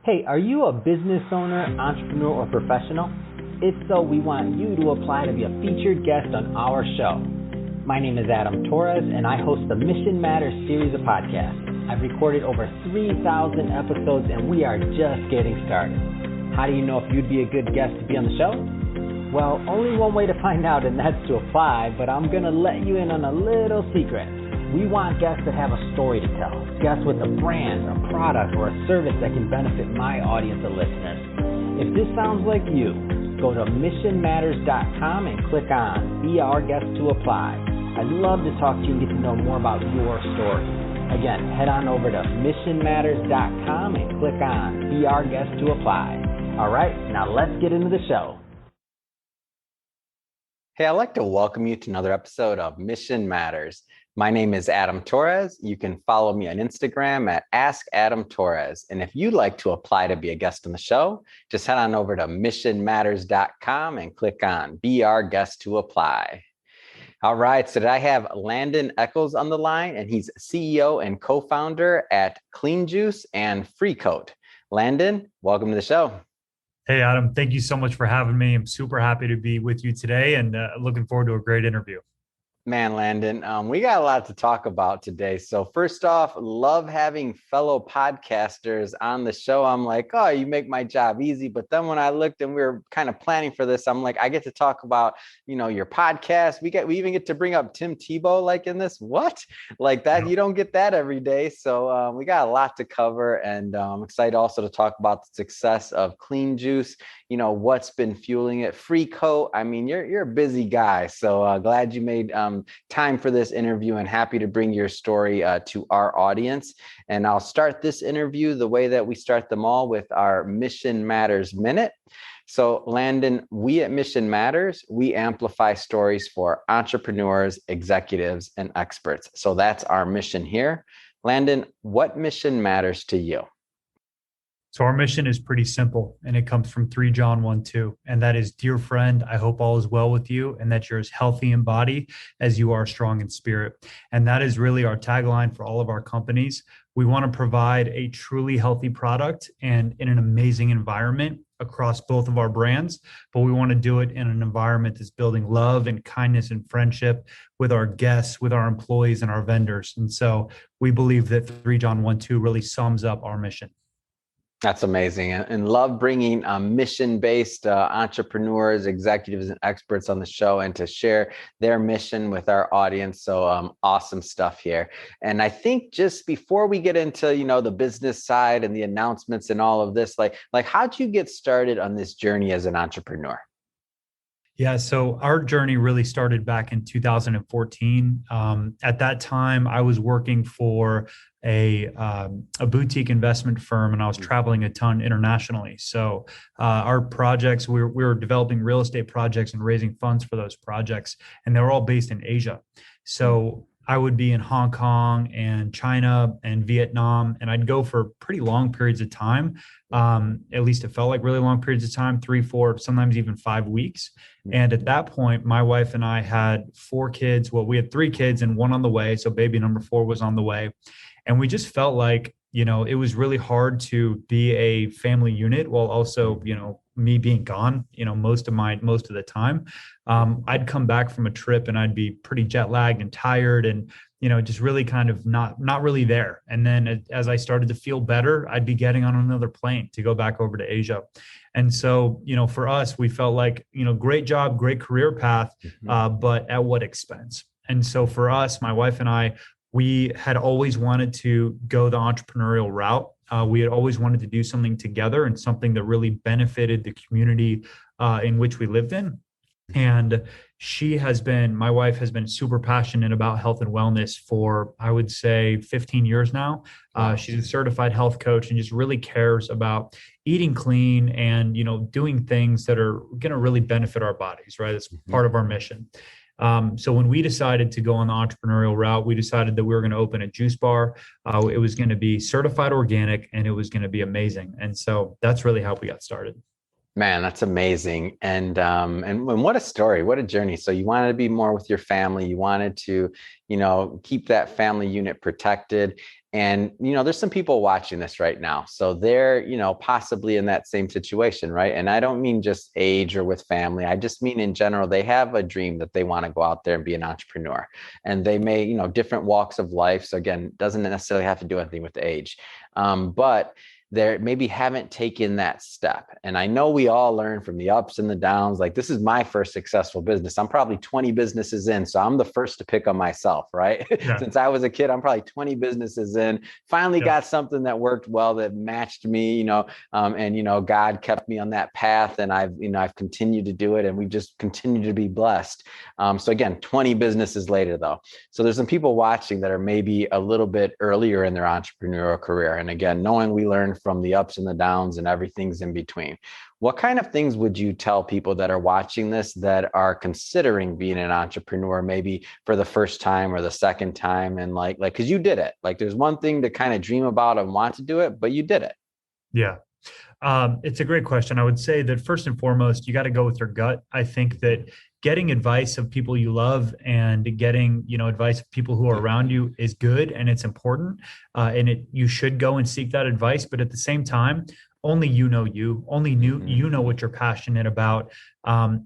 Hey, are you a business owner, entrepreneur, or professional? If so, we want you to apply to be a featured guest on our show. My name is Adam Torres, and I host the Mission Matters series of podcasts. I've recorded over 3,000 episodes, and we are just getting started. How do you know if you'd be a good guest to be on the show? Well, only one way to find out, and that's to apply, but I'm going to let you in on a little secret. We want guests that have a story to tell, guests with a brand, a product, or a service that can benefit my audience of listeners. If this sounds like you, go to missionmatters.com and click on Be Our Guest to apply. I'd love to talk to you and get to know more about your story. Again, head on over to missionmatters.com and click on Be Our Guest to apply. All right, now let's get into the show. Hey, I'd like to welcome you to another episode of Mission Matters. My name is Adam Torres. You can follow me on Instagram at AskAdamTorres. And if you'd like to apply to be a guest on the show, just head on over to missionmatters.com and click on Be Our Guest to apply. All right, so today I have Landon Eckles on the line, and he's CEO and co-founder at Clean Juice and Free Coat. Landon, welcome to the show. Hey, Adam, thank you so much for having me. I'm super happy to be with you today and looking forward to a great interview. Man, Landon, we got a lot to talk about today. So first off, love having fellow podcasters on the show. I'm like, oh, you make my job easy. But then when I looked and we were kind of planning for this, I'm like, I get to talk about, your podcast. We even get to bring up Tim Tebow like in this. What? Like that? You don't get that every day. So we got a lot to cover. And I'm excited also to talk about the success of Clean Juice. What's been fueling it. Free Coat. I mean, you're a busy guy. So glad you made time for this interview and happy to bring your story to our audience. And I'll start this interview the way that we start them all with our Mission Matters Minute. So Landon, we at Mission Matters, we amplify stories for entrepreneurs, executives, and experts. So that's our mission here. Landon, what mission matters to you? So our mission is pretty simple, and it comes from 3 John 1:2, and that is, dear friend, I hope all is well with you and that you're as healthy in body as you are strong in spirit. And that is really our tagline for all of our companies. We want to provide a truly healthy product and in an amazing environment across both of our brands, but we want to do it in an environment that's building love and kindness and friendship with our guests, with our employees, and our vendors. And so we believe that 3 John 1:2 really sums up our mission. That's amazing, and love bringing mission-based entrepreneurs, executives, and experts on the show and to share their mission with our audience. So awesome stuff here. And I think just before we get into the business side and the announcements and all of this, like how'd you get started on this journey as an entrepreneur? Yeah, so our journey really started back in 2014. At that time, I was working for a boutique investment firm, and I was traveling a ton internationally. So our projects, we were developing real estate projects and raising funds for those projects, and they were all based in Asia. So I would be in Hong Kong and China and Vietnam, and I'd go for pretty long periods of time. At least it felt like really long periods of time, 3, 4, sometimes even 5 weeks. And at that point, my wife and I had 4 kids. Well, we had 3 kids and 1 on the way. So baby number 4 was on the way. And we just felt like, it was really hard to be a family unit while also, me being gone, most of the time. I'd come back from a trip and I'd be pretty jet lagged and tired and, just really kind of not really there. And then as I started to feel better, I'd be getting on another plane to go back over to Asia. And so, for us, we felt like, great job, great career path, but at what expense? And so for us, my wife and I, we had always wanted to go the entrepreneurial route. We had always wanted to do something together and something that really benefited the community in which we lived in. And my wife has been super passionate about health and wellness for, I would say, 15 years now. She's a certified health coach and just really cares about eating clean and, doing things that are going to really benefit our bodies, right? It's part of our mission. So when we decided to go on the entrepreneurial route, we decided that we were going to open a juice bar. It was going to be certified organic and it was going to be amazing. And so that's really how we got started. Man, that's amazing. And what a story, what a journey. So you wanted to be more with your family. You wanted to, keep that family unit protected. And, there's some people watching this right now. So they're, possibly in that same situation, right? And I don't mean just age or with family. I just mean in general, they have a dream that they want to go out there and be an entrepreneur. And they may, different walks of life. So again, doesn't necessarily have to do anything with age. But they maybe haven't taken that step. And I know we all learn from the ups and the downs. Like, this is my first successful business. I'm probably 20 businesses in. So I'm the first to pick on myself, right? Yeah. Since I was a kid, I'm probably 20 businesses in, finally got something that worked well, that matched me, and, God kept me on that path, and I've continued to do it, and we've just continued to be blessed. So again, 20 businesses later though. So there's some people watching that are maybe a little bit earlier in their entrepreneurial career. And again, knowing we learn from the ups and the downs and everything's in between. What kind of things would you tell people that are watching this that are considering being an entrepreneur, maybe for the first time or the second time? And like, cause you did it. Like, there's one thing to kind of dream about and want to do it, but you did it. Yeah. It's a great question. I would say that first and foremost, you got to go with your gut. I think that getting advice of people you love and getting, advice of people who are around you is good and it's important. And you should go and seek that advice. But at the same time, only you, only you know what you're passionate about.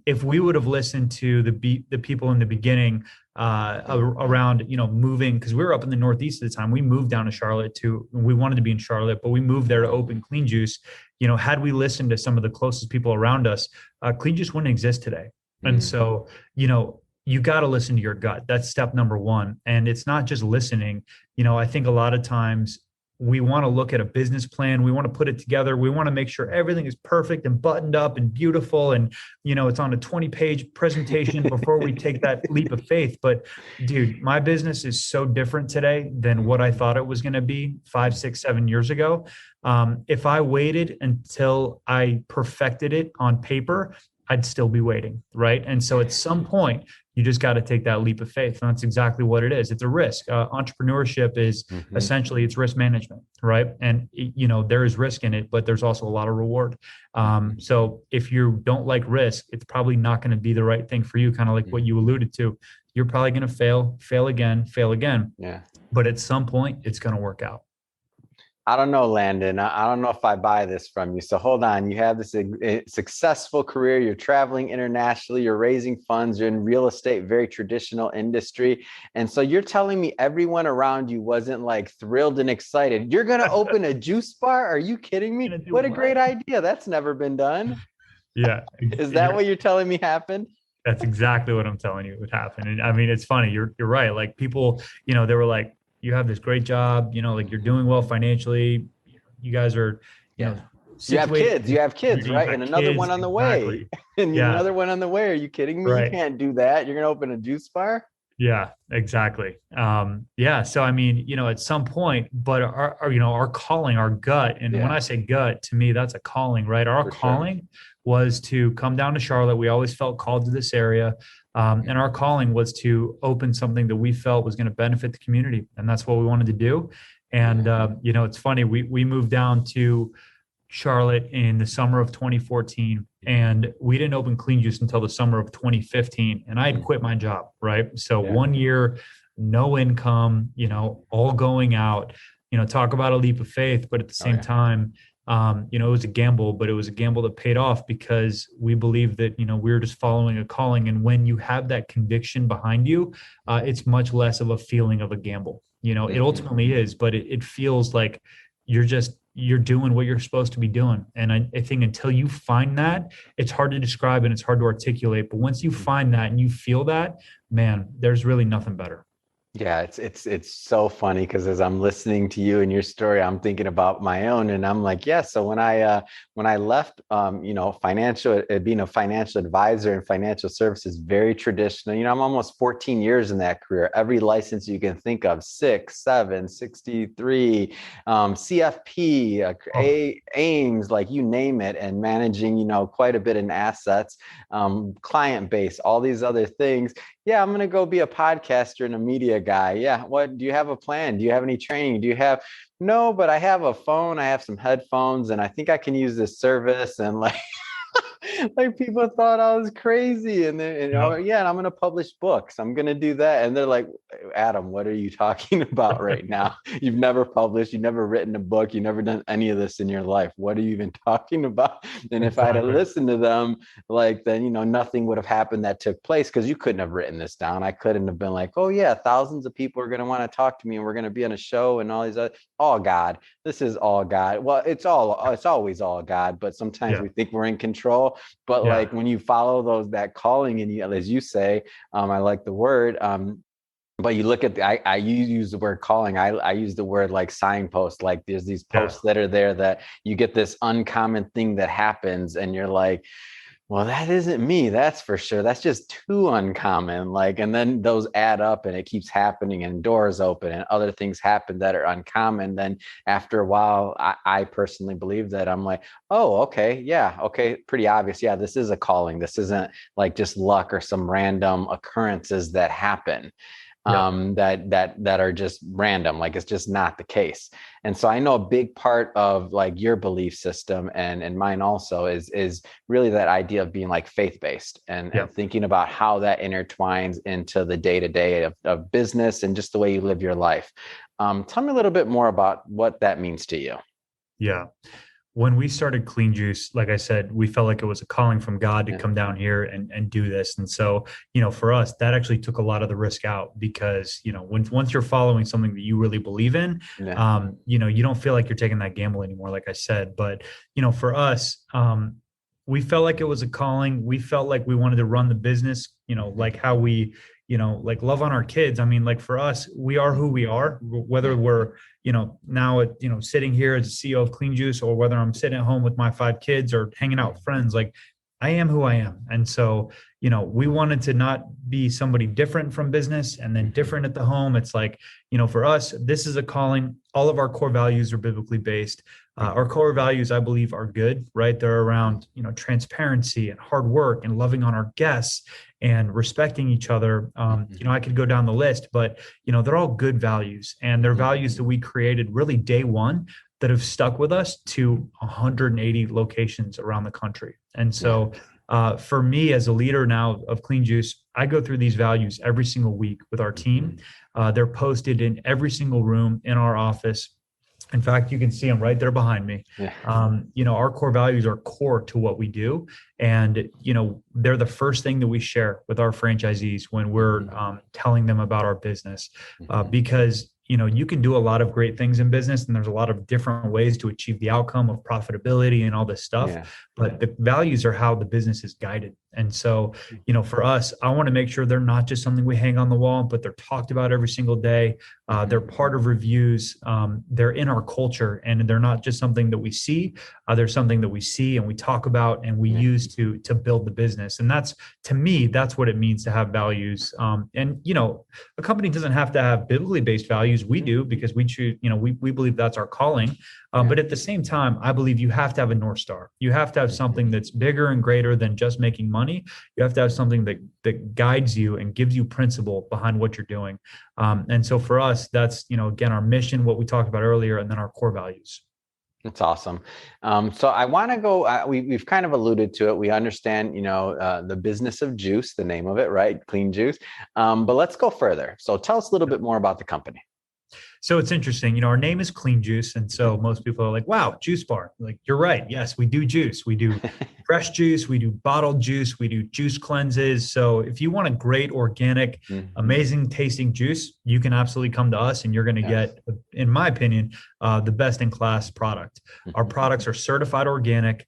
If we would have listened to the people in the beginning around, moving, because we were up in the Northeast at the time, we moved down to Charlotte we wanted to be in Charlotte, but we moved there to open Clean Juice. Had we listened to some of the closest people around us, Clean Juice wouldn't exist today. And so, you got to listen to your gut. That's step number one. And it's not just listening. I think a lot of times we want to look at a business plan. We want to put it together. We want to make sure everything is perfect and buttoned up and beautiful. And, it's on a 20-page presentation before we take that leap of faith. But dude, my business is so different today than what I thought it was going to be 5, 6, 7 years ago. If I waited until I perfected it on paper, I'd still be waiting, right? And so at some point, you just got to take that leap of faith. And that's exactly what it is. It's a risk. Entrepreneurship is essentially, it's risk management, right? And, there is risk in it, but there's also a lot of reward. So if you don't like risk, it's probably not going to be the right thing for you, kind of like what you alluded to. You're probably going to fail again. Yeah. But at some point, it's going to work out. I don't know, Landon. I don't know if I buy this from you. So hold on. You have this successful career. You're traveling internationally. You're raising funds. You're in real estate, very traditional industry. And so you're telling me everyone around you wasn't like thrilled and excited. You're going to open a juice bar? Are you kidding me? What a great idea. That's never been done. Yeah. Is that what you're telling me happened? That's exactly what I'm telling you would happen. And I mean, it's funny. You're right. Like people, they were like, you have this great job, like you're doing well financially. You guys are, you have kids, right? And another one on the way. And another one on the way. Are you kidding me? Right. You can't do that. You're going to open a juice bar? Yeah, exactly. So, I mean, at some point, but our calling, our gut, and when I say gut, to me, that's a calling, right? Our calling was to come down to Charlotte. We always felt called to this area. And our calling was to open something that we felt was going to benefit the community. And that's what we wanted to do. And, it's funny, we moved down to Charlotte in the summer of 2014, and we didn't open Clean Juice until the summer of 2015. And I had quit my job, right? So 1 year, no income, all going out, talk about a leap of faith, but at the same time, it was a gamble, but it was a gamble that paid off because we believe that, we were just following a calling. And when you have that conviction behind you, it's much less of a feeling of a gamble. It ultimately is, but it feels like you're doing what you're supposed to be doing. And I think until you find that, it's hard to describe and it's hard to articulate. But once you find that and you feel that, man, there's really nothing better. Yeah, it's so funny because as I'm listening to you and your story, I'm thinking about my own, and I'm like, yeah. So when I left, being a financial advisor and financial services, very traditional. I'm almost 14 years in that career. Every license you can think of, 6, 7, 63, CFP, AIMS, like you name it, and managing, quite a bit in assets, client base, all these other things. Yeah, I'm going to go be a podcaster and a media guy. Yeah. What, do you have a plan? Do you have any training? No, but I have a phone. I have some headphones and I think I can use this service. And like, Like people thought I was crazy. And then, Yep. yeah, and I'm going to publish books. I'm going to do that. And they're like, Adam, what are you talking about right now? You've never published, you've never written a book, you've never done any of this in your life. What are you even talking about? And if I had Exactly. listened to them, like, then, nothing would have happened that took place, because you couldn't have written this down. I couldn't have been like, oh yeah, thousands of people are going to want to talk to me and we're going to be on a show and all these other, all God. This is all God. Well, it's always all God, but sometimes Yeah. we think we're in control. But Yeah. like when you follow that calling, and as you say, I like the word, but you look at you use the word calling. I use the word like signpost. Like there's these Yeah. posts that are there that you get this uncommon thing that happens, and you're like, well, that isn't me, that's for sure. That's just too uncommon. Like, and then those add up and it keeps happening, and doors open and other things happen that are uncommon. Then after a while, I personally believe that I'm like, oh, okay, yeah, okay, pretty obvious. Yeah, this is a calling. This isn't like just luck or some random occurrences that happen, Yep. that are just random. Like it's just not the case. And so I know a big part of like your belief system and mine also is really that idea of being like faith-based, and Yep. thinking about how that intertwines into the day-to-day of business and just the way you live your life. Tell me a little bit more about what that means to you. Yeah. When we started Clean Juice, like I said, we felt like it was a calling from God to Yeah. come down here and do this. And so, for us, that actually took a lot of the risk out, because, once you're following something that you really believe in, Yeah. you don't feel like you're taking that gamble anymore, like I said. But, for us, we felt like it was a calling. We felt like we wanted to run the business, like how we, like love on our kids. I mean, like for us, we are who we are, whether we're, now, sitting here as a CEO of Clean Juice, or whether I'm sitting at home with my 5 kids or hanging out with friends, like I am who I am. And so, we wanted to not be somebody different from business and then different at the home. It's like, for us, this is a calling. All of our core values are biblically based. Our core values, I believe, are good, right? They're around, transparency and hard work and loving on our guests and respecting each other. I could go down the list, but, they're all good values, and they're values that we created really day one that have stuck with us to 180 locations around the country. And so for me as a leader now of Clean Juice, I go through these values every single week with our team. They're posted in every single room in our office. In fact, you can see them right there behind me. Yeah. Our core values are core to what we do. And, they're the first thing that we share with our franchisees when we're telling them about our business, because you can do a lot of great things in business, and there's a lot of different ways to achieve the outcome of profitability and all this stuff. Yeah. But the values are how the business is guided. And so, for us, I want to make sure they're not just something we hang on the wall, but they're talked about every single day. They're part of reviews. They're in our culture, and they're not just something that we see. They're something that we see and we talk about and we use to build the business. And that's, to me, that's what it means to have values. And a company doesn't have to have biblically based values. We do, because we choose, we believe that's our calling. But at the same time, I believe you have to have a North Star. You have to have something that's bigger and greater than just making money. You have to have something that guides you and gives you principle behind what you're doing. And so for us, that's, again, our mission, what we talked about earlier, and then our core values. That's awesome. So I want to go, we've kind of alluded to it. We understand, the business of juice, the name of it, right? Clean Juice. But let's go further. So tell us a little bit more about the company. So it's interesting, our name is Clean Juice. And so most people are like, wow, juice bar. Like, you're right. Yes, we do juice. We do fresh juice. We do bottled juice. We do juice cleanses. So if you want a great, organic, amazing tasting juice, you can absolutely come to us, and you're going to get, in my opinion, the best in class product. Our products are certified organic.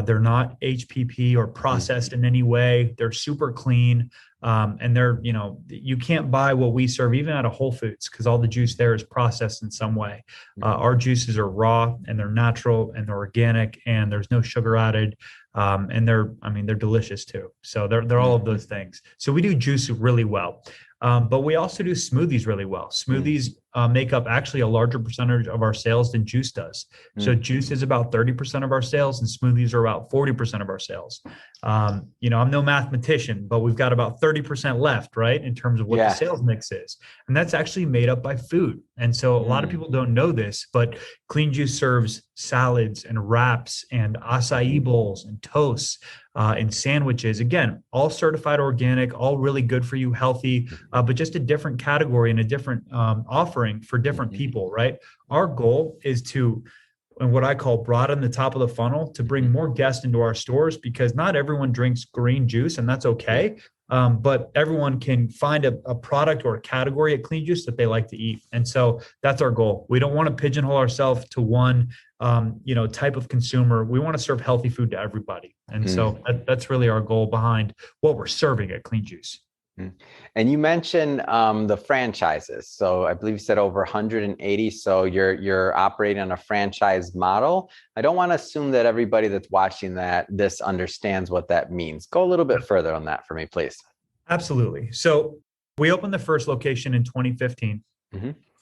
They're not HPP or processed in any way. They're super clean. And they're, you can't buy what we serve even at a Whole Foods, because all the juice there is processed in some way. Our juices are raw, and they're natural, and they're organic, and there's no sugar added. And they're delicious too. So they're all of those things. So we do juice really well. But we also do smoothies really well. Smoothies make up actually a larger percentage of our sales than juice does. So juice is about 30% of our sales, and smoothies are about 40% of our sales. I'm no mathematician, but we've got about 30% left, right, in terms of what the Yeah. sales mix is. And that's actually made up by food. And so a lot of people don't know this, but Clean Juice serves salads and wraps and acai bowls and toasts and sandwiches. Again, all certified organic, all really good for you, healthy, but just a different category and a different offering for different people, right? Our goal is to, and what I call broaden the top of the funnel, to bring more guests into our stores, because not everyone drinks green juice, and that's okay. But everyone can find a product or a category at Clean Juice that they like to eat. And so that's our goal. We don't want to pigeonhole ourselves to one type of consumer. We want to serve healthy food to everybody. And so that's really our goal behind what we're serving at Clean Juice. And you mentioned the franchises. So I believe you said over 180. So you're operating on a franchise model. I don't want to assume that everybody that's watching this understands what that means. Go a little bit further on that for me, please. Absolutely. So we opened the first location in 2015.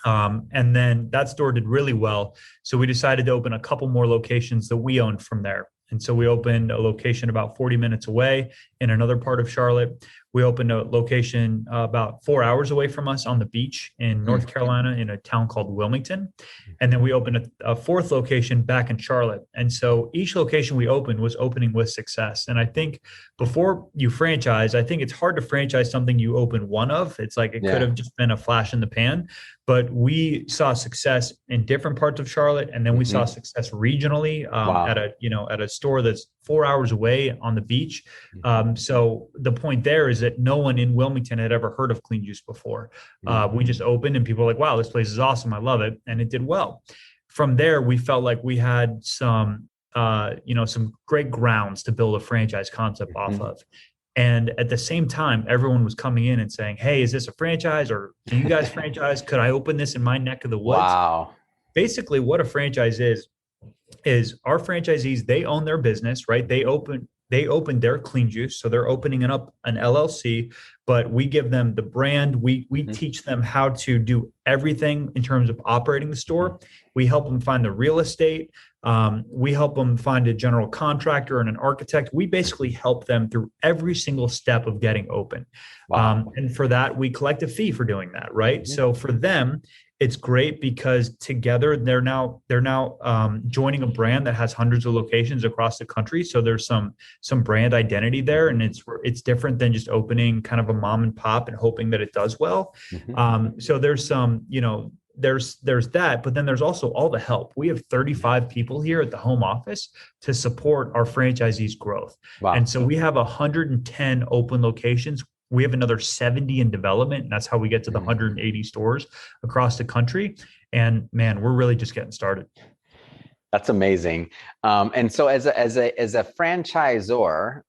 And then that store did really well. So we decided to open a couple more locations that we owned from there. And so we opened a location about 40 minutes away in another part of Charlotte. We opened a location about 4 hours away from us on the beach in North Carolina in a town called Wilmington. And then we opened a fourth location back in Charlotte. And so each location we opened was opening with success. And I think before you franchise, I think it's hard to franchise something you open one of. It's like it could have just been a flash in the pan. But we saw success in different parts of Charlotte, and then we saw success regionally at a store that's 4 hours away on the beach. So the point there is that no one in Wilmington had ever heard of Clean Juice before. We just opened, and people were like, "Wow, this place is awesome! I love it," and it did well. From there, we felt like we had some great grounds to build a franchise concept off of. And at the same time, everyone was coming in and saying, "Hey, is this a franchise, or do you guys franchise? Could I open this in my neck of the woods?" Wow. Basically, what a franchise is our franchisees, they own their business, right? They open their Clean Juice. So they're opening up an LLC, but we give them the brand. We teach them how to do everything in terms of operating the store. We help them find the real estate. We help them find a general contractor and an architect. We basically help them through every single step of getting open. Wow. And for that, we collect a fee for doing that, right? So for them, it's great because together they're now joining a brand that has hundreds of locations across the country. So there's some brand identity there, and it's different than just opening kind of a mom and pop and hoping that it does well. So there's some, there's that, but then there's also all the help. We have 35 people here at the home office to support our franchisees' growth. Wow. And so we have 110 open locations. We have another 70 in development, and that's how we get to the 180 stores across the country. And man, we're really just getting started. That's amazing. And so as a franchisor,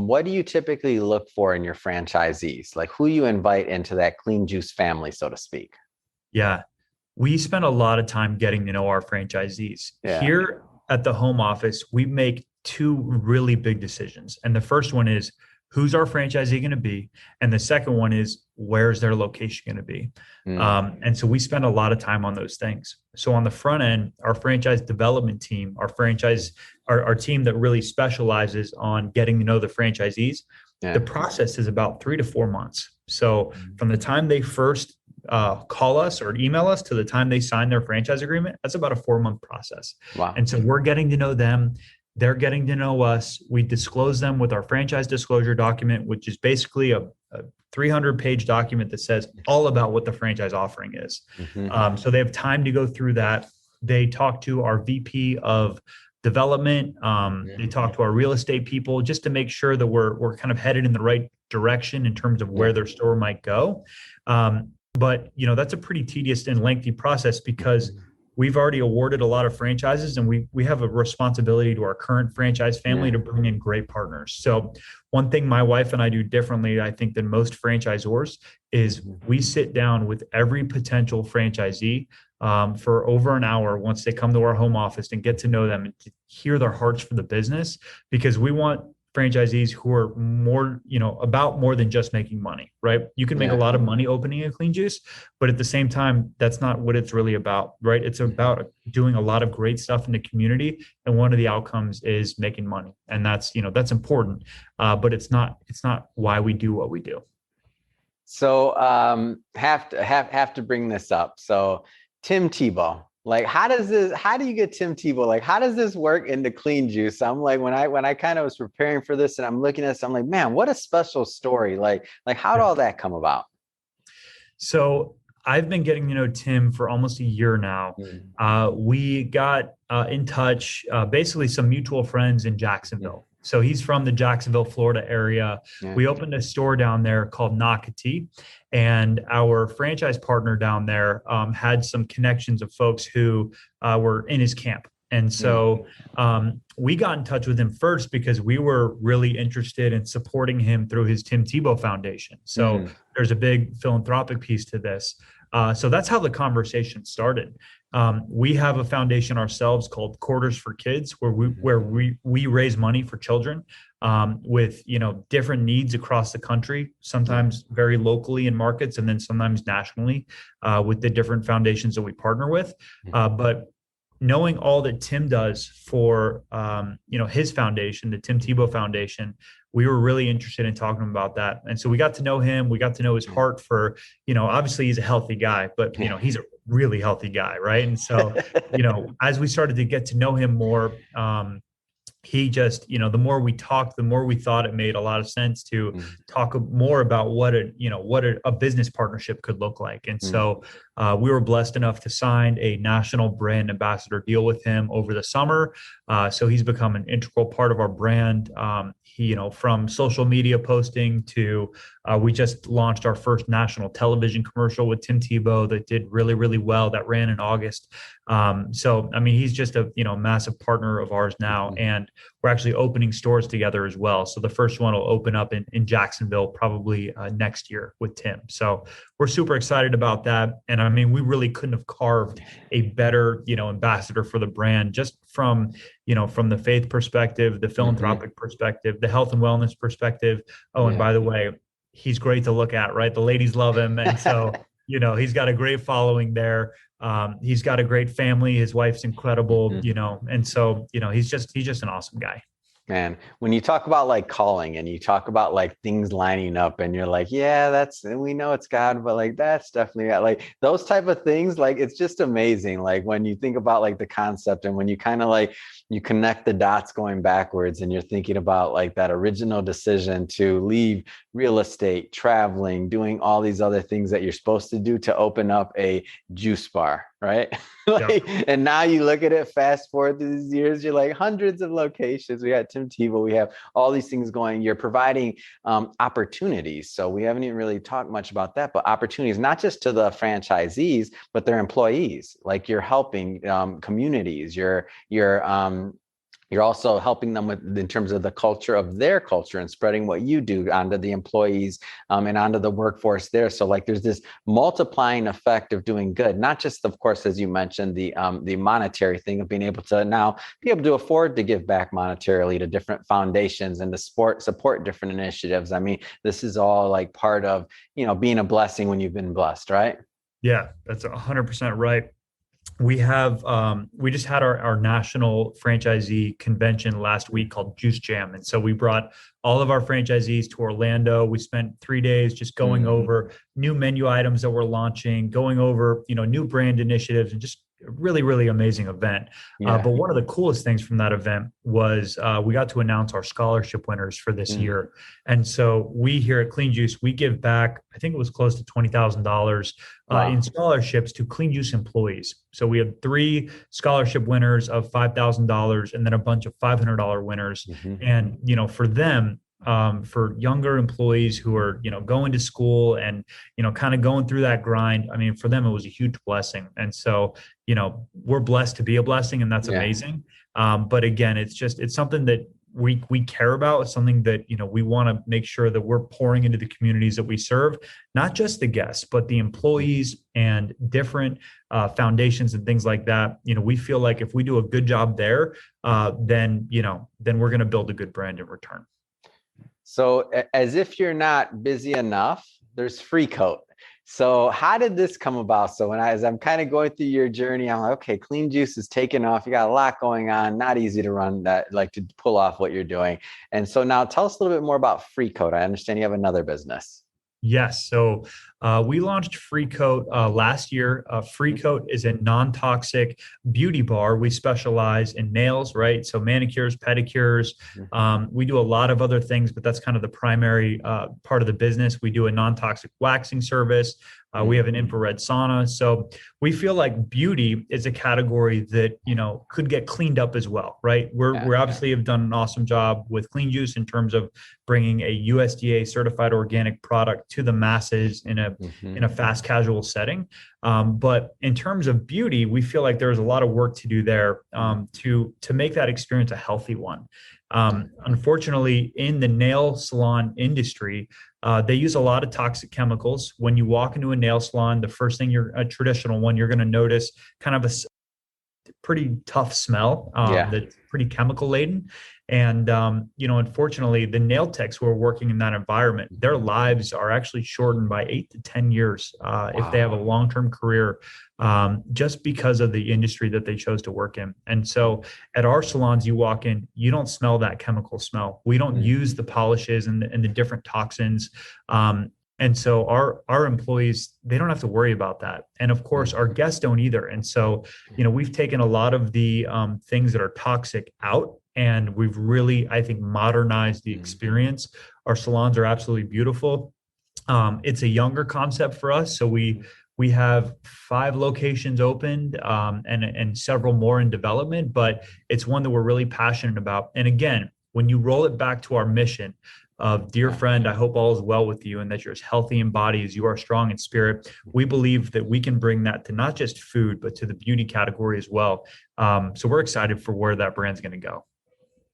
what do you typically look for in your franchisees? Like who you invite into that Clean Juice family, so to speak? Yeah, we spend a lot of time getting to know our franchisees. Here at the home office, we make two really big decisions. And the first one is, who's our franchisee going to be? And the second one is, where's their location going to be? And so we spend a lot of time on those things. So on the front end, our franchise development team, our team that really specializes on getting to know the franchisees, the process is about 3 to 4 months. So from the time they first call us or email us to the time they sign their franchise agreement, that's about a 4-month process. Wow. And so we're getting to know them. They're getting to know us. We disclose them with our franchise disclosure document, which is basically a 300-page document that says all about what the franchise offering is. So they have time to go through that. They talk to our VP of development. They talk to our real estate people just to make sure that we're kind of headed in the right direction in terms of where their store might go. But that's a pretty tedious and lengthy process because we've already awarded a lot of franchises, and we have a responsibility to our current franchise family to bring in great partners. So one thing my wife and I do differently, I think, than most franchisors is we sit down with every potential franchisee for over an hour once they come to our home office and get to know them and to hear their hearts for the business, because we want franchisees who are more, about more than just making money, right? You can make a lot of money opening a clean juice, but at the same time, that's not what it's really about, right? It's about doing a lot of great stuff in the community. And one of the outcomes is making money. And that's important. But it's not why we do what we do. So have to bring this up. So Tim Tebow, like how do you get Tim Tebow? Like how does this work into clean juice? I'm like, when I kind of was preparing for this and I'm looking at this, I'm like, man, what a special story. Like how did all that come about? So I've been getting to know Tim for almost a year now. We got in touch, basically some mutual friends in Jacksonville. So he's from the Jacksonville, Florida area. We opened a store down there called Nakati, and our franchise partner down there had some connections of folks who were in his camp. And so we got in touch with him first because we were really interested in supporting him through his Tim Tebow Foundation. So there's a big philanthropic piece to this. So that's how the conversation started. We have a foundation ourselves called Quarters for Kids, where we raise money for children with different needs across the country, sometimes very locally in markets, and then sometimes nationally with the different foundations that we partner with. But knowing all that Tim does for his foundation, the Tim Tebow Foundation, we were really interested in talking about that. And so we got to know him. We got to know his heart for, obviously he's a healthy guy, but he's a really healthy guy, right? And so, as we started to get to know him more, he just, the more we talked, the more we thought it made a lot of sense to talk more about what a business partnership could look like. And so we were blessed enough to sign a national brand ambassador deal with him over the summer. So he's become an integral part of our brand. He, from social media posting to we just launched our first national television commercial with Tim Tebow that did really, really well, that ran in August. So, I mean, he's just a, massive partner of ours now. And we're actually opening stores together as well. So the first one will open up in Jacksonville probably next year with Tim. So we're super excited about that. And I mean, we really couldn't have carved a better, ambassador for the brand, just from the faith perspective, the philanthropic perspective, the health and wellness perspective. Oh, and by the way, he's great to look at, right? The ladies love him. And so, he's got a great following there. He's got a great family. His wife's incredible, and so, he's just an awesome guy. Man, when you talk about like calling and you talk about like things lining up and you're like, yeah, we know it's God, but like, that's definitely like those type of things. Like, it's just amazing. Like when you think about like the concept and when you kind of like, you connect the dots going backwards and you're thinking about like that original decision to leave real estate, traveling, doing all these other things that you're supposed to do to open up a juice bar, right? And now you look at it, fast forward through these years, you're like hundreds of locations. We got Tim Tebow, we have all these things going. You're providing opportunities. So we haven't even really talked much about that, but opportunities, not just to the franchisees, but their employees. Like you're helping communities, you're also helping them in terms of the culture of their culture and spreading what you do onto the employees and onto the workforce there. So like there's this multiplying effect of doing good, not just, of course, as you mentioned, the monetary thing of being able to now be able to afford to give back monetarily to different foundations and to support different initiatives. I mean, this is all like part of, being a blessing when you've been blessed, right? Yeah, that's 100% right. We just had our national franchisee convention last week called Juice Jam. And so we brought all of our franchisees to Orlando. We spent 3 days just going over new menu items that we're launching, going over, new brand initiatives, and just a really, really amazing event. But one of the coolest things from that event was we got to announce our scholarship winners for this year. And so we here at Clean Juice, we give back, I think it was close to $20,000 in scholarships to Clean Juice employees. So we had 3 scholarship winners of $5,000 and then a bunch of $500 winners. And, for them, for younger employees who are, going to school and, kind of going through that grind. I mean, for them, it was a huge blessing. And so, we're blessed to be a blessing, and that's amazing. But again, it's something that we care about. It's something that, we want to make sure that we're pouring into the communities that we serve, not just the guests, but the employees and different foundations and things like that. We feel like if we do a good job there, then we're going to build a good brand in return. So as if you're not busy enough, there's Free Coat. So how did this come about? So as I'm kind of going through your journey, I'm like, okay, Clean Juice is taking off. You got a lot going on, not easy to run that, like to pull off what you're doing. And so now tell us a little bit more about Free Coat. I understand you have another business. Yes. So we launched Free Coat last year. Free Coat is a non-toxic beauty bar. We specialize in nails, right? So manicures, pedicures. We do a lot of other things, but that's kind of the primary part of the business. We do a non-toxic waxing service. We have an infrared sauna. So we feel like beauty is a category that, could get cleaned up as well, right? We're obviously have done an awesome job with Clean Juice in terms of bringing a USDA certified organic product to the masses in a fast casual setting. But in terms of beauty, we feel like there's a lot of work to do there to make that experience a healthy one. Unfortunately, in the nail salon industry, they use a lot of toxic chemicals. When you walk into a nail salon, the first thing a traditional one, you're going to notice kind of a pretty tough smell that's pretty chemical laden. And, unfortunately, the nail techs who are working in that environment, their lives are actually shortened by 8 to 10 years if they have a long-term career, just because of the industry that they chose to work in. And so at our salons, you walk in, you don't smell that chemical smell. We don't use the polishes and the different toxins. And so our employees, they don't have to worry about that. And of course, our guests don't either. And so, we've taken a lot of the things that are toxic out, and we've really, I think, modernized the experience. Our salons are absolutely beautiful. It's a younger concept for us. So we have 5 locations opened and several more in development, but it's one that we're really passionate about. And again, when you roll it back to our mission of, dear friend, I hope all is well with you and that you're as healthy in body as you are strong in spirit, we believe that we can bring that to not just food, but to the beauty category as well. So we're excited for where that brand's going to go.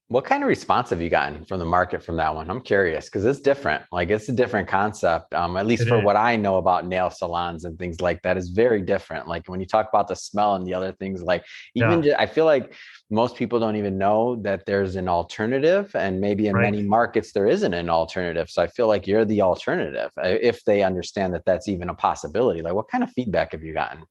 What kind of response have you gotten from the market from that one? I'm curious because it's different. Like it's a different concept, at least for what I know about nail salons and things like that is very different. Like when you talk about the smell and the other things, like I feel like most people don't even know that there's an alternative, and maybe in many markets there isn't an alternative. So I feel like you're the alternative if they understand that that's even a possibility. Like what kind of feedback have you gotten?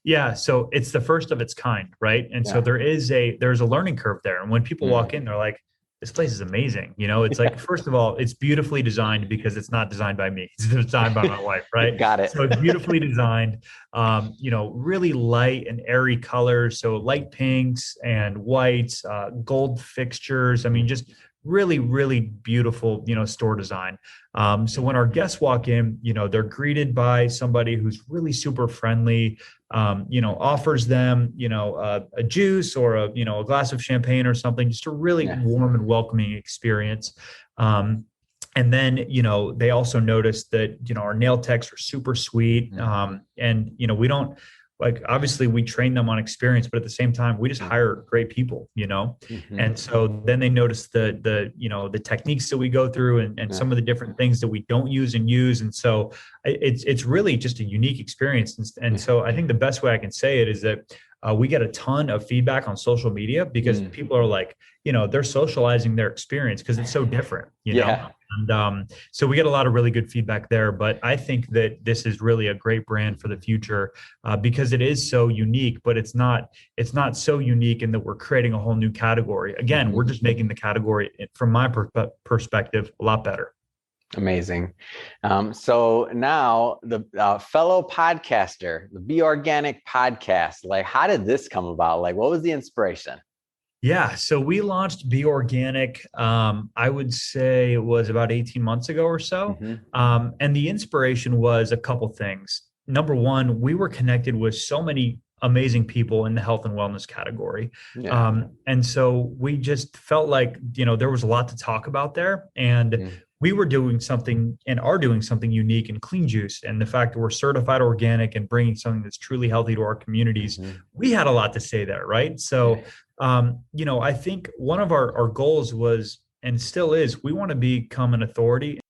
Yeah. So it's the first of its kind, right? And so there's a learning curve there. And when people walk in, they're like, this place is amazing. It's like, first of all, it's beautifully designed because it's not designed by me. It's designed by my wife, right? Got it. So it's beautifully designed, really light and airy colors. So light pinks and whites, gold fixtures. I mean, just really, really beautiful, store design. So when our guests walk in, they're greeted by somebody who's really super friendly, offers them, a juice or a glass of champagne or something, just a really warm and welcoming experience. And then, they also notice that, our nail techs are super sweet. And, we don't, like, obviously we train them on experience, but at the same time, we just hire great people, And so then they notice the techniques that we go through and some of the different things that we don't use and use. And so it's really just a unique experience. And so I think the best way I can say it is that we get a ton of feedback on social media because people are like, they're socializing their experience because it's so different, know? And so we get a lot of really good feedback there. But I think that this is really a great brand for the future because it is so unique, but it's not so unique in that we're creating a whole new category. Again, we're just making the category, from my perspective, a lot better. Amazing. So now the fellow podcaster, the Be Organic podcast, like how did this come about? Like what was the inspiration? Yeah. So we launched Be Organic, I would say it was about 18 months ago or so. And the inspiration was a couple things. Number one, we were connected with so many amazing people in the health and wellness category. And so we just felt like, there was a lot to talk about there. And we were doing something and are doing something unique in Clean Juice. And the fact that we're certified organic and bringing something that's truly healthy to our communities, we had a lot to say there, right? So, I think one of our goals was, and still is, we want to become an authority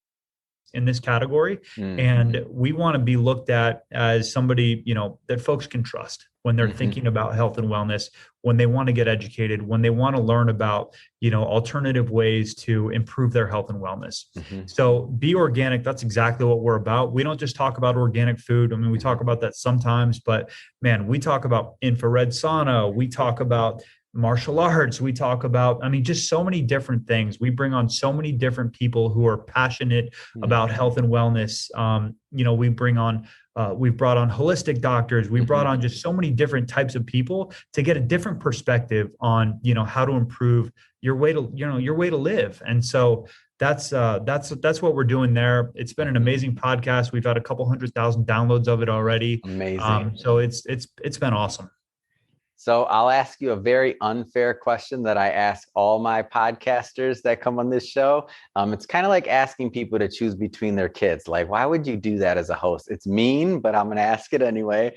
in this category. And we want to be looked at as somebody, that folks can trust when they're thinking about health and wellness, when they want to get educated, when they want to learn about, alternative ways to improve their health and wellness. So Be Organic, that's exactly what we're about. We don't just talk about organic food. I mean, we talk about that sometimes, but man, we talk about infrared sauna. We talk about martial arts. We talk about, just so many different things. We bring on so many different people who are passionate about health and wellness. We've brought on holistic doctors. We've brought on just so many different types of people to get a different perspective on, how to improve your way to live. And so that's what we're doing there. It's been an amazing podcast. We've had a couple 100,000 downloads of it already. Amazing. So it's been awesome. So I'll ask you a very unfair question that I ask all my podcasters that come on this show. It's kind of like asking people to choose between their kids. Like, why would you do that as a host? It's mean, but I'm going to ask it anyway.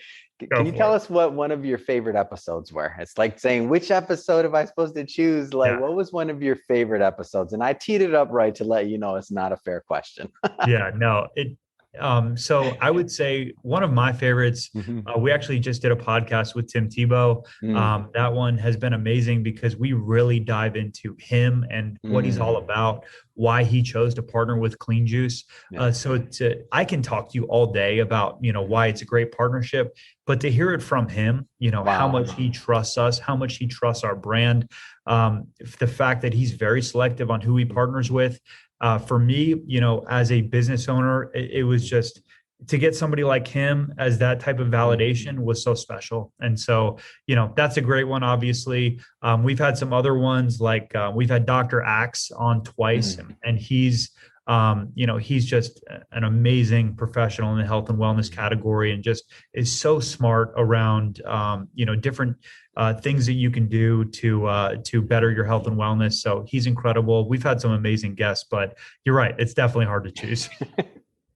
Can you tell us what one of your favorite episodes were? It's like saying, which episode am I supposed to choose? Like, what was one of your favorite episodes? And I teed it up right to let you know it's not a fair question. So I would say one of my favorites, we actually just did a podcast with Tim Tebow. That one has been amazing because we really dive into him and what he's all about, why he chose to partner with Clean Juice. I can talk to you all day about, why it's a great partnership, but to hear it from him, how much he trusts us, how much he trusts our brand, the fact that he's very selective on who he partners with. For me, as a business owner, it was just to get somebody like him as that type of validation was so special. And so, that's a great one. Obviously, we've had some other ones like we've had Dr. Axe on twice, and he's just an amazing professional in the health and wellness category, and just is so smart around, different things that you can do to better your health and wellness. So he's incredible. We've had some amazing guests, but you're right. It's definitely hard to choose.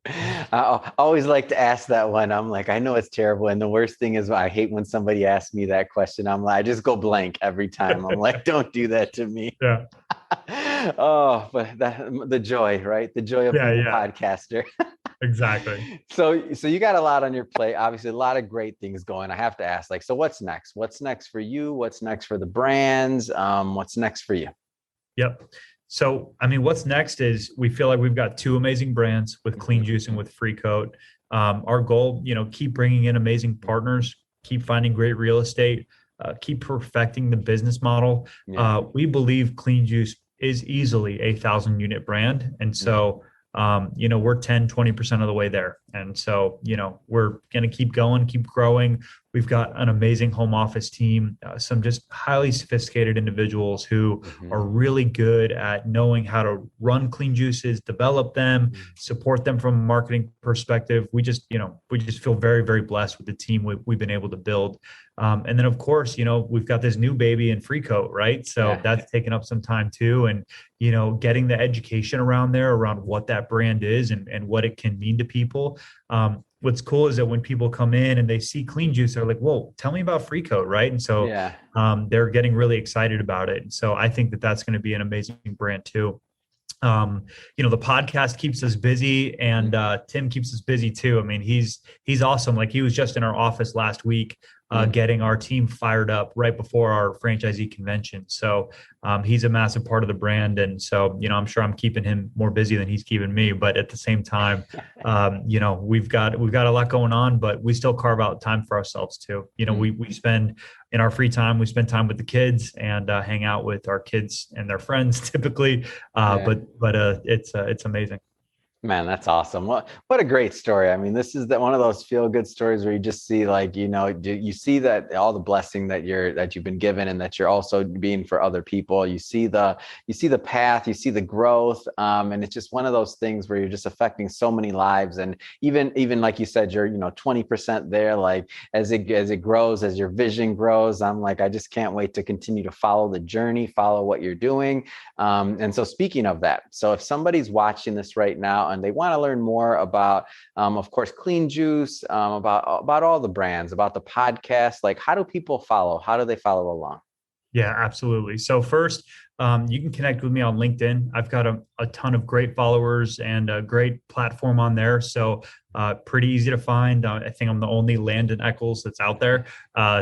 I always like to ask that one. I'm like, I know it's terrible. And the worst thing is I hate when somebody asks me that question. I'm like, I just go blank every time. I'm like, don't do that to me. Yeah. Oh, but the joy, right? The joy of being a podcaster. Exactly. So you got a lot on your plate, obviously a lot of great things going. I have to ask, so what's next? What's next for you? What's next for the brands? What's next for you? Yep. So, what's next is we feel like we've got two amazing brands with Clean Juice and with Free Coat. Our goal, keep bringing in amazing partners, keep finding great real estate, keep perfecting the business model. We believe Clean Juice is easily a 1,000-unit brand. And so, we're 10, 20% of the way there. And so, we're going to keep going, keep growing. We've got an amazing home office team, some just highly sophisticated individuals who are really good at knowing how to run Clean Juices, develop them, support them from a marketing perspective. We just feel very, very blessed with the team we've been able to build. And then, of course, we've got this new baby in Free Coat, right? So that's taken up some time too. And, getting the education around what that brand is and what it can mean to people. What's cool is that when people come in and they see Clean Juice, they're like, whoa, tell me about Free Coat, right? And so they're getting really excited about it. And so I think that that's going to be an amazing brand too. The podcast keeps us busy, and Tim keeps us busy too. He's awesome. Like, he was just in our office last week, getting our team fired up right before our franchisee convention. So he's a massive part of the brand. And so, I'm sure I'm keeping him more busy than he's keeping me, but at the same time, we've got a lot going on, but we still carve out time for ourselves too. We spend, in our free time, we spend time with the kids and hang out with our kids and their friends typically. But it's amazing. Man, that's awesome. What a great story. This is one of those feel good stories where you just see, you see that all the blessing that you've been given, and that you're also being for other people. You see the path, you see the growth. And it's just one of those things where you're just affecting so many lives. And even like you said, you're, 20% there, like as it grows, as your vision grows, I'm like, I just can't wait to continue to follow the journey, follow what you're doing. And so speaking of that, so if somebody's watching this right now and they want to learn more about, of course, Clean Juice, about all the brands, about the podcast, like, how do people follow? How do they follow along? Yeah, absolutely. So first, You can connect with me on LinkedIn. I've got a ton of great followers and a great platform on there. So pretty easy to find. I think I'm the only Landon Eckles that's out there.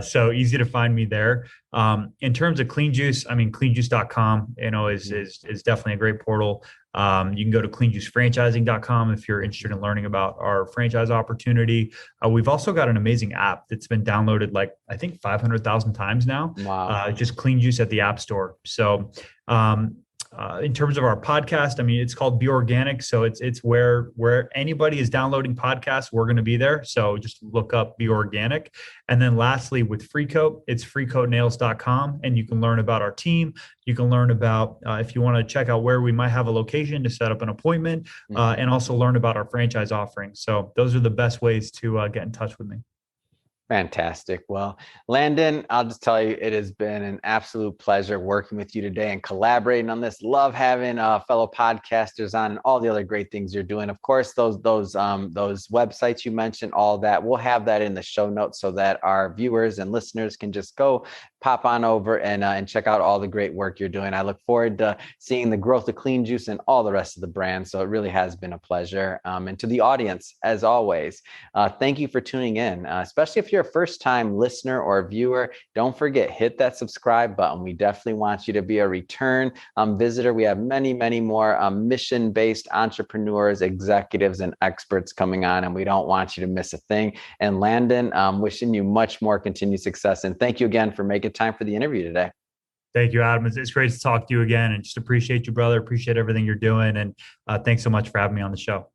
So easy to find me there. In terms of Clean Juice, I mean, cleanjuice.com, is definitely a great portal. You can go to cleanjuicefranchising.com if you're interested in learning about our franchise opportunity. We've also got an amazing app that's been downloaded I think 500,000 times now. Wow. Just Clean Juice at the App Store. So in terms of our podcast, I mean, it's called Be Organic. So it's where anybody is downloading podcasts, we're going to be there. So just look up Be Organic. And then lastly, with Freecoat, it's freecoatnails.com. And you can learn about our team. You can learn about, if you want to check out where we might have a location to set up an appointment, and also learn about our franchise offerings. So those are the best ways to get in touch with me. Fantastic. Well, Landon, I'll just tell you, it has been an absolute pleasure working with you today and collaborating on this. Love having fellow podcasters on and all the other great things you're doing. Of course, those websites you mentioned, all that, we'll have that in the show notes so that our viewers and listeners can just go pop on over and check out all the great work you're doing. I look forward to seeing the growth of Clean Juice and all the rest of the brands. So it really has been a pleasure. And to the audience, as always, thank you for tuning in, especially if you're a first-time listener or viewer. Don't forget, hit that subscribe button. We definitely want you to be a return visitor. We have many, many more mission-based entrepreneurs, executives, and experts coming on, and we don't want you to miss a thing. And Landon, wishing you much more continued success. And thank you again for making time for the interview today. Thank you, Adam. It's great to talk to you again, and just appreciate you, brother. Appreciate everything you're doing. And thanks so much for having me on the show.